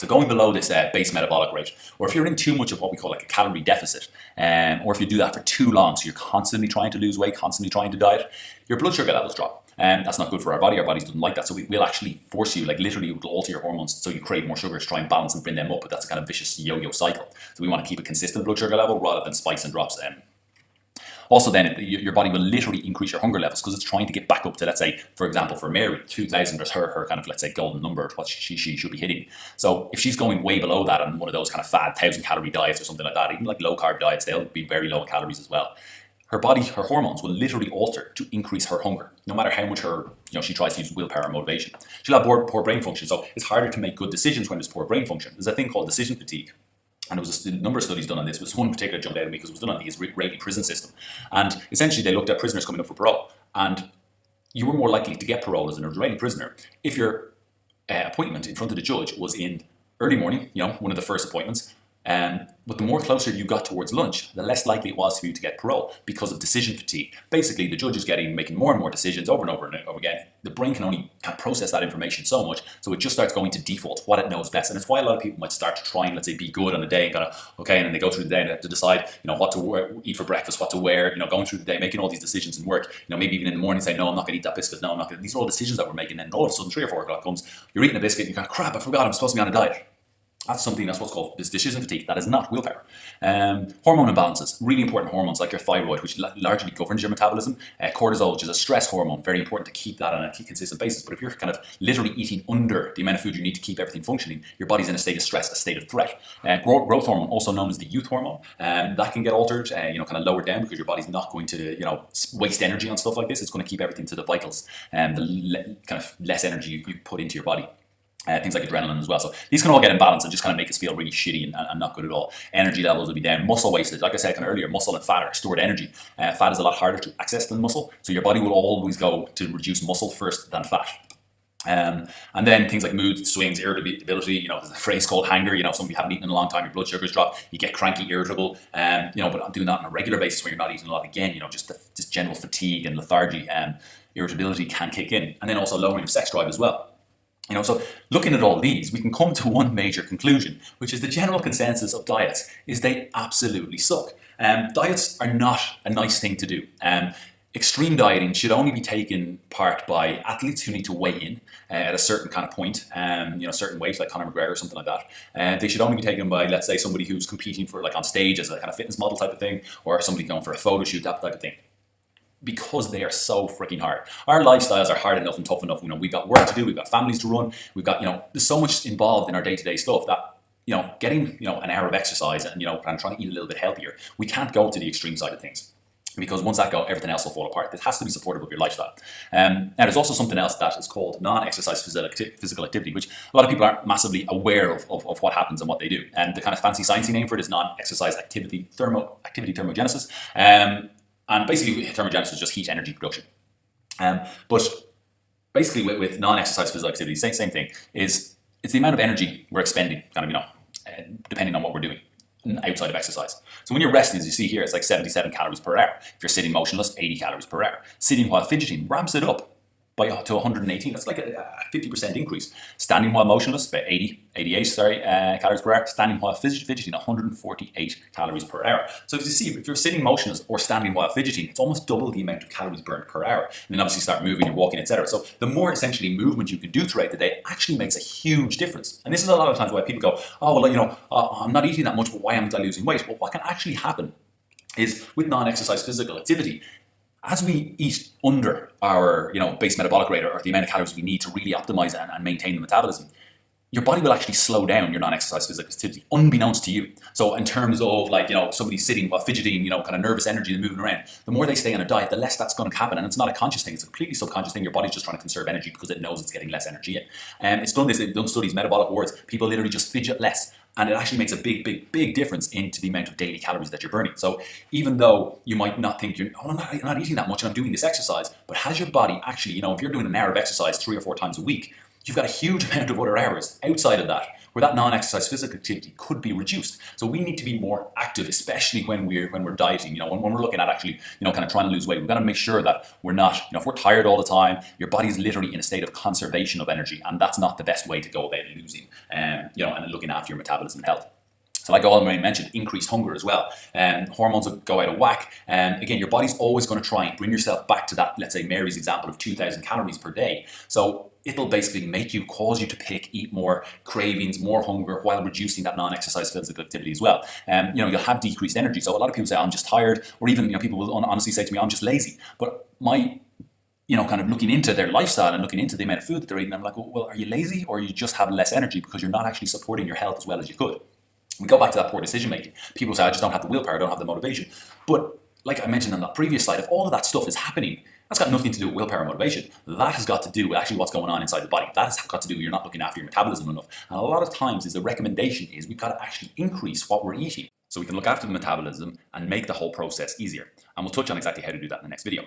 So going below this base metabolic rate, or if you're in too much of what we call like a calorie deficit, or if you do that for too long, so you're constantly trying to lose weight, constantly trying to diet, your blood sugar levels drop. And that's not good for our body. Our bodies don't like that. So we'll actually force you, like literally it will alter your hormones so you crave more sugar to try and balance and bring them up. But that's a kind of vicious yo-yo cycle. So we want to keep a consistent blood sugar level rather than spikes and drops. Also then, your body will literally increase your hunger levels because it's trying to get back up to, let's say, for example, for Mary, 2,000 is her kind of, let's say, golden number, what she should be hitting. So if she's going way below that on one of those kind of fad 1,000 calorie diets or something like that, even like low carb diets, they'll be very low in calories as well. Her body, her hormones will literally alter to increase her hunger, no matter how much she tries to use willpower and motivation. She'll have poor brain function, so it's harder to make good decisions when there's poor brain function. There's a thing called decision fatigue. And there was a number of studies done on this. There was one particular jumped out at me because it was done on the Israeli prison system. And essentially they looked at prisoners coming up for parole. And you were more likely to get parole as an Israeli prisoner if your appointment in front of the judge was in early morning, one of the first appointments. But the more closer you got towards lunch, the less likely it was for you to get parole because of decision fatigue. Basically, the judge is making more and more decisions over and over and over again. The brain can't process that information so much, so it just starts going to default, what it knows best. And it's why a lot of people might start to try and, let's say, be good on a day and and then they go through the day and they have to decide, what to eat for breakfast, what to wear, going through the day, making all these decisions and work. Maybe even in the morning say, no, I'm not going to eat that biscuit. No, I'm not going to. These are all decisions that we're making. And then all of a sudden, 3 or 4 o'clock comes, you're eating a biscuit and you go, crap, I forgot I'm supposed to be on a diet. That's what's called decision fatigue. That is not willpower. Hormone imbalances, really important hormones like your thyroid, which largely governs your metabolism. Cortisol, which is a stress hormone, very important to keep that on a consistent basis. But if you're kind of literally eating under the amount of food you need to keep everything functioning, your body's in a state of stress, a state of threat. Growth hormone, also known as the youth hormone, that can get altered, kind of lowered down because your body's not going to, waste energy on stuff like this. It's going to keep everything to the vitals and kind of less energy you put into your body. Things like adrenaline as well. So these can all get imbalanced and just kind of make us feel really shitty and not good at all. Energy levels will be down. Muscle wastage, like I said kind of earlier, muscle and fat are stored energy. Fat is a lot harder to access than muscle. So your body will always go to reduce muscle first than fat. And then things like mood swings, irritability, there's a phrase called hanger, something you haven't eaten in a long time, your blood sugars drop, you get cranky, irritable, but I'm doing that on a regular basis when you're not eating a lot again, just general fatigue and lethargy and irritability can kick in. And then also lowering of sex drive as well. So looking at all these, we can come to one major conclusion, which is the general consensus of diets is they absolutely suck. Diets are not a nice thing to do. Extreme dieting should only be taken part by athletes who need to weigh in at a certain kind of point, certain weight, like Conor McGregor or something like that. They should only be taken by, let's say, somebody who's competing for like on stage as a kind of fitness model type of thing, or somebody going for a photo shoot, that type of thing. Because they are so freaking hard. Our lifestyles are hard enough and tough enough. We've got work to do, we've got families to run, we've got, there's so much involved in our day-to-day stuff that, getting, an hour of exercise and, and trying to eat a little bit healthier, we can't go to the extreme side of things. Because once that goes, everything else will fall apart. It has to be supportive of your lifestyle. Now, there's also something else that is called non-exercise physical activity, which a lot of people aren't massively aware of what happens and what they do. And the kind of fancy sciencey name for it is non-exercise activity thermogenesis. And basically, thermogenesis is just heat energy production. But basically, with non-exercise physical activity, same thing, it's the amount of energy we're expending, kind of, depending on what we're doing outside of exercise. So when you're resting, as you see here, it's like 77 calories per hour. If you're sitting motionless, 80 calories per hour. Sitting while fidgeting ramps it up to 118. That's like a 50% increase. Standing while motionless, about 88 calories per hour. Standing while fidgeting, 148 calories per hour. So as you see, if you're sitting motionless or standing while fidgeting, it's almost double the amount of calories burned per hour. And then obviously start moving, you're walking, etc. So the more essentially movement you can do throughout the day actually makes a huge difference. And this is a lot of times why people go, oh, well, I'm not eating that much, but why am I losing weight? Well, what can actually happen is with non-exercise physical activity, as we eat under our base metabolic rate or the amount of calories we need to really optimize and maintain the metabolism, your body will actually slow down your non-exercise physical activity, unbeknownst to you. So in terms of somebody sitting while fidgeting, kind of nervous energy and moving around, the more they stay on a diet, the less that's going to happen. And it's not a conscious thing, it's a completely subconscious thing. Your body's just trying to conserve energy because it knows it's getting less energy in. And they've done studies, metabolic wards, people literally just fidget less. And it actually makes a big difference into the amount of daily calories that you're burning. So even though you might not think I'm not eating that much and I'm doing this exercise, but has your body actually, if you're doing an hour of exercise 3 or 4 times a week, you've got a huge amount of other hours outside of that where that non-exercise physical activity could be reduced. So we need to be more active, especially when we're dieting. When we're looking at actually, kind of trying to lose weight, we've got to make sure that we're not, if we're tired all the time, your body's literally in a state of conservation of energy, and that's not the best way to go about losing, and looking after your metabolism and health. So like I already mentioned, increased hunger as well. Hormones will go out of whack. Again, your body's always going to try and bring yourself back to that, let's say Mary's example of 2,000 calories per day. So it'll basically cause you to eat more, cravings, more hunger, while reducing that non-exercise physical activity as well. You'll have decreased energy. So a lot of people say, I'm just tired, or even, people will honestly say to me, I'm just lazy. But my kind of looking into their lifestyle and looking into the amount of food that they're eating, I'm like, well, are you lazy, or you just have less energy because you're not actually supporting your health as well as you could? We go back to that poor decision making. People say, I just don't have the willpower, I don't have the motivation. But like I mentioned on that previous slide, if all of that stuff is happening, that's got nothing to do with willpower and motivation. That has got to do with actually what's going on inside the body. That has got to do with you're not looking after your metabolism enough. And a lot of times the recommendation is we've got to actually increase what we're eating so we can look after the metabolism and make the whole process easier. And we'll touch on exactly how to do that in the next video.